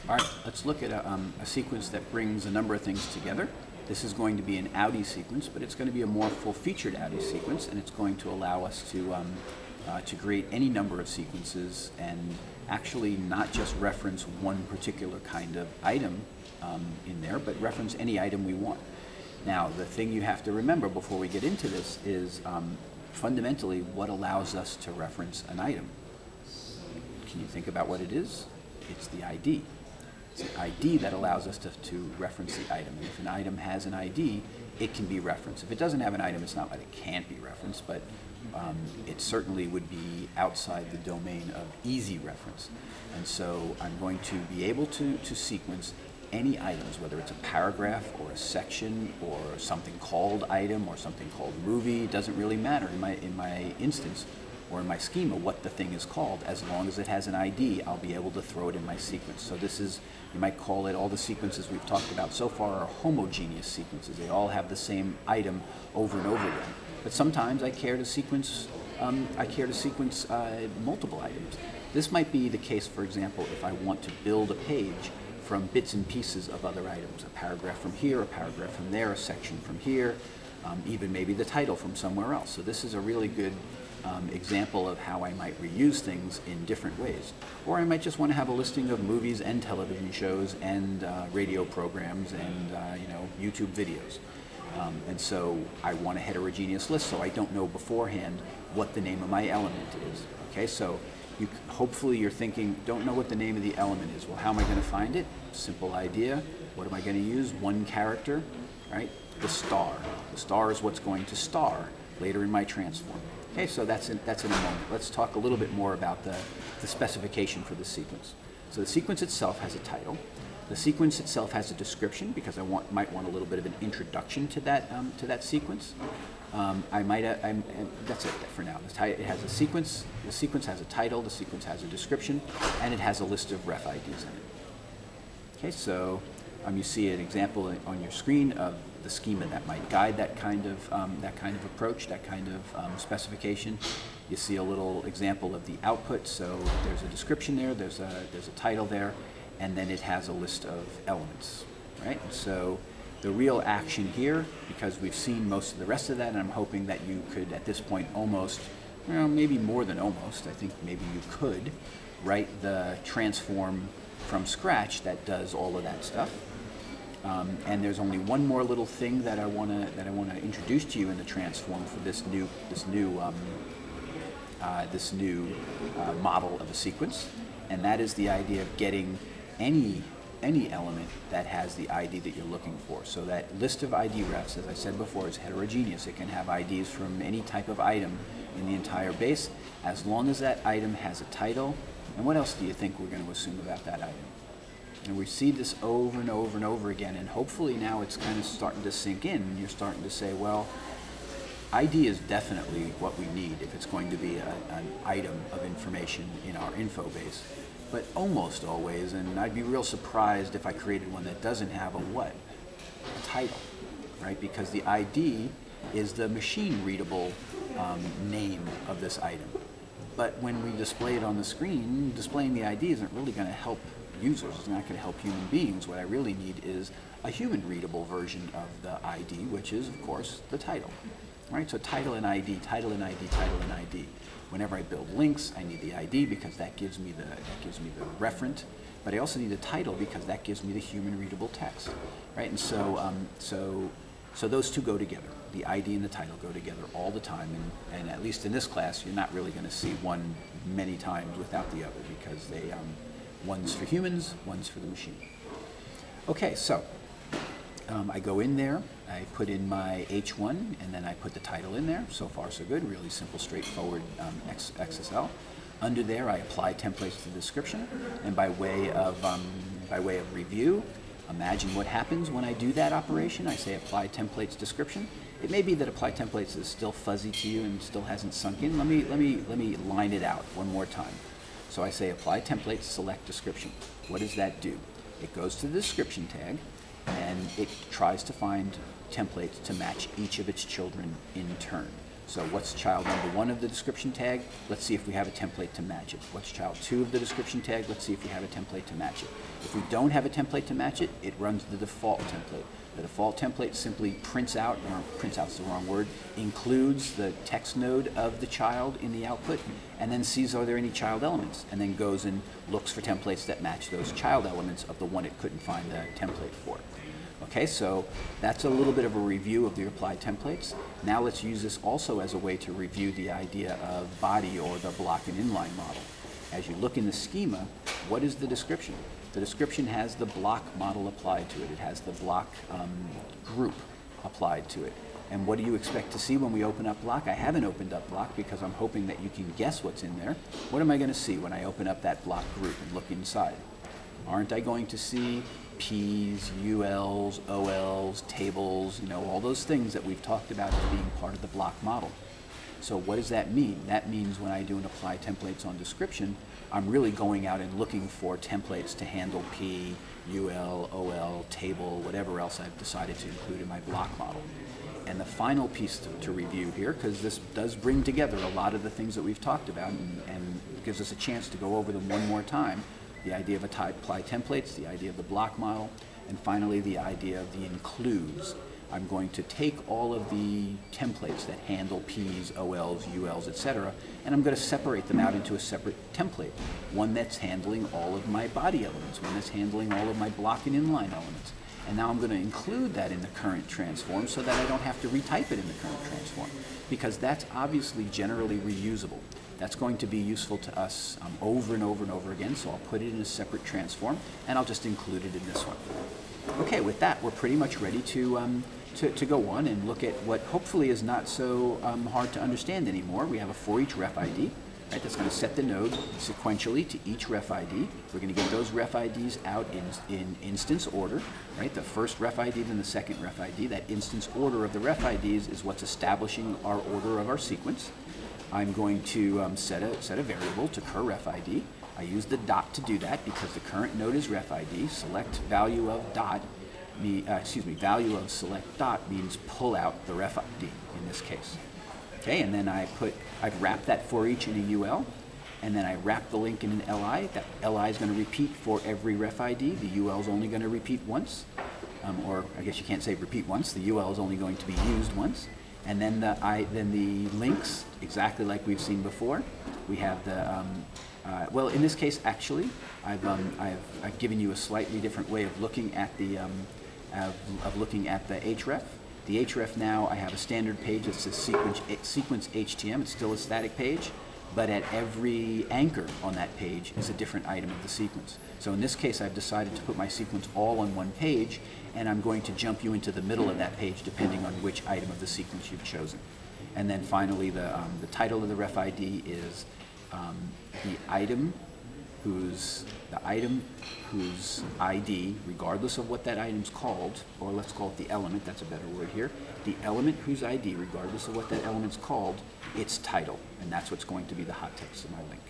All right, let's look at a sequence that brings a number of things together. This is going to be an Outie sequence, but it's going to be a more full-featured Outie sequence, and it's going to allow us to create any number of sequences and actually not just reference one particular kind of item in there, but reference any item we want. Now, the thing you have to remember before we get into this is fundamentally what allows us to reference an item. Can you think about what it is? It's the ID. It's the ID that allows us to reference the item. If an item has an ID, it can be referenced. If it doesn't have an item, it's not that it can't be referenced, but it certainly would be outside the domain of easy reference. And so I'm going to be able to sequence any items, whether it's a paragraph or a section or something called item or something called movie. It doesn't really matter in my instance or in my schema what the thing is called. As long as it has an ID, I'll be able to throw it in my sequence. So this is, you might call it, all the sequences we've talked about so far are homogeneous sequences. They all have the same item over and over again. But sometimes I care to sequence multiple items. This might be the case, for example, if I want to build a page from bits and pieces of other items. A paragraph from here, a paragraph from there, a section from here, even maybe the title from somewhere else. So this is a really good example of how I might reuse things in different ways. Or I might just want to have a listing of movies and television shows and radio programs and YouTube videos. And so I want a heterogeneous list, so I don't know beforehand what the name of my element is. Okay, so hopefully you're thinking, don't know what the name of the element is. Well, how am I going to find it? Simple idea. What am I going to use? One character, right? The star. The star is what's going to star later in my transform. Okay, so that's in a moment. Let's talk a little bit more about the specification for the sequence. So the sequence itself has a title. The sequence itself has a description because I might want a little bit of an introduction to that sequence. That's it for now. It has a sequence. The sequence has a title. The sequence has a description, and it has a list of ref IDs in it. Okay, so you see an example on your screen of the schema that might guide that kind of approach, that kind of specification. You see a little example of the output. So there's a description there. There's a title there, and then it has a list of elements, right? And so the real action here, because we've seen most of the rest of that, and I'm hoping that you could, at this point, almost, maybe more than almost, I think maybe you could write the transform from scratch that does all of that stuff. And there's only one more little thing that I want to introduce to you in the transform for this new model of a sequence, and that is the idea of getting any element that has the ID that you're looking for. So that list of ID refs, as I said before, is heterogeneous. It can have IDs from any type of item in the entire base, as long as that item has a title. And what else do you think we're going to assume about that item? And we see this over and over and over again, and hopefully now it's kind of starting to sink in, and you're starting to say, well, ID is definitely what we need if it's going to be an item of information in our info base. But almost always, and I'd be real surprised if I created one that doesn't have a what? A title, right? Because the ID is the machine-readable name of this item. But when we display it on the screen, displaying the ID isn't really going to help users. It's not going to help human beings. What I really need is a human-readable version of the ID, which is, of course, the title. Right? So title and ID, title and ID, title and ID. Whenever I build links, I need the ID because that gives me the referent. But I also need the title because that gives me the human-readable text. Right? And so so those two go together. The ID and the title go together all the time. And at least in this class, you're not really going to see one many times without the other because they one's for humans, one's for the machine. Okay, so I go in there, I put in my H1, and then I put the title in there. So far, so good. Really simple, straightforward XSL. Under there, I apply templates to the description, and by way of review, imagine what happens when I do that operation. I say apply templates description. It may be that apply templates is still fuzzy to you and still hasn't sunk in. Let me line it out one more time. So I say apply templates, select description. What does that do? It goes to the description tag, and it tries to find templates to match each of its children in turn. So what's child number 1 of the description tag? Let's see if we have a template to match it. What's child 2 of the description tag? Let's see if we have a template to match it. If we don't have a template to match it, it runs the default template. The default template simply prints out, or prints out's the wrong word, includes the text node of the child in the output, and then sees are there any child elements, and then goes and looks for templates that match those child elements of the one it couldn't find the template for. Okay, so that's a little bit of a review of the applied templates. Now let's use this also as a way to review the idea of body or the block and inline model. As you look in the schema, what is the description? The description has the block model applied to it. It has the block group applied to it. And what do you expect to see when we open up block? I haven't opened up block because I'm hoping that you can guess what's in there. What am I going to see when I open up that block group and look inside? Aren't I going to see P's, UL's, OL's, tables, you know, all those things that we've talked about as being part of the block model? So what does that mean? That means when I do an apply templates on description, I'm really going out and looking for templates to handle P, UL, OL, table, whatever else I've decided to include in my block model. And the final piece to review here, because this does bring together a lot of the things that we've talked about and gives us a chance to go over them one more time, the idea of apply templates, the idea of the block model, and finally the idea of the includes. I'm going to take all of the templates that handle P's, OL's, UL's, etc., and I'm going to separate them out into a separate template. One that's handling all of my body elements, one that's handling all of my block and inline elements. And now I'm going to include that in the current transform so that I don't have to retype it in the current transform, because that's obviously generally reusable. That's going to be useful to us over and over and over again, so I'll put it in a separate transform, and I'll just include it in this one. Okay, with that, we're pretty much ready to go on and look at what hopefully is not so hard to understand anymore. We have a for each ref ID, right, that's going to set the node sequentially to each ref ID. We're going to get those ref IDs out in instance order, right? The first ref ID, then the second ref ID. That instance order of the ref IDs is what's establishing our order of our sequence. I'm going to set a variable to cur ref ID. I use the dot to do that because the current node is ref ID. Select value of dot, value of select dot means pull out the ref ID in this case. Okay, and then I've wrapped that for each in a UL, and then I wrap the link in an LI. That LI is going to repeat for every ref ID. The UL is only going to repeat once, or I guess you can't say repeat once. The UL is only going to be used once. And then the links, exactly like we've seen before. We have the well, in this case, actually, I've given you a slightly different way of looking at the href. The href now, I have a standard page that says sequence HTM. It's still a static page, but at every anchor on that page is a different item of the sequence. So in this case, I've decided to put my sequence all on one page, and I'm going to jump you into the middle of that page depending on which item of the sequence you've chosen. And then finally, the title of the ref ID is the item whose ID, regardless of what that item's called, or let's call it the element, that's a better word here, the element whose ID, regardless of what that element's called, its title, and that's what's going to be the hot text of my link.